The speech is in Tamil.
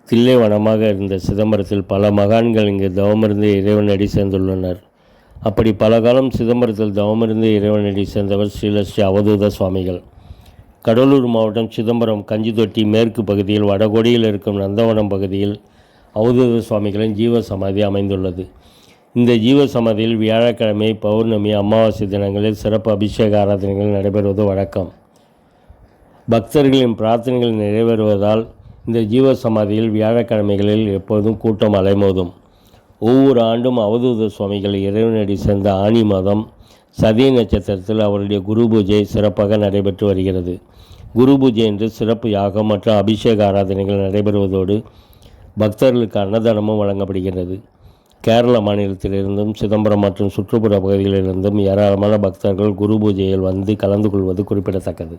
தில்லைவனமாக இருந்த சிதம்பரத்தில் பல மகான்கள் இங்கு தவமிருந்து இறைவனடி சேர்ந்துள்ளனர். அப்படி பல காலம் சிதம்பரத்தில் தவமிருந்து இறைவனடி சேர்ந்தவர் ஸ்ரீ அவதூத சுவாமிகள். கடலூர் மாவட்டம் சிதம்பரம் கஞ்சித்தொட்டி மேற்கு பகுதியில் வடகோடியில் இருக்கும் நந்தவனம் பகுதியில் அவதூத சுவாமிகளின் ஜீவ சமாதி அமைந்துள்ளது. இந்த ஜீவ சமாதியில் வியாழக்கிழமை, பௌர்ணமி, அமாவாசை தினங்களில் சிறப்பு அபிஷேக ஆராதனைகள் நடைபெறுவது வழக்கம். பக்தர்களின் பிரார்த்தனைகள் நிறைவேறுவதால் இந்த ஜீவ சமாதியில் வியாழக்கிழமைகளில் எப்போதும் கூட்டம் அலைமோதும். ஒவ்வொரு ஆண்டும் அவதூத சுவாமிகள் இறைவனடி சேர்ந்த ஆனி மாதம் சதய நட்சத்திரத்தில் அவருடைய குரு பூஜை சிறப்பாக நடைபெற்று வருகிறது. குரு பூஜை என்று சிறப்பு யாகம் மற்றும் அபிஷேக ஆராதனைகள் நடைபெறுவதோடு பக்தர்களுக்கு அன்னதானமும் வழங்கப்படுகிறது. கேரள மாநிலத்திலிருந்தும் சிதம்பரம் மற்றும் சுற்றுப்புற பகுதிகளிலிருந்தும் ஏராளமான பக்தர்கள் குரு பூஜையில் வந்து கலந்து கொள்வது குறிப்பிடத்தக்கது.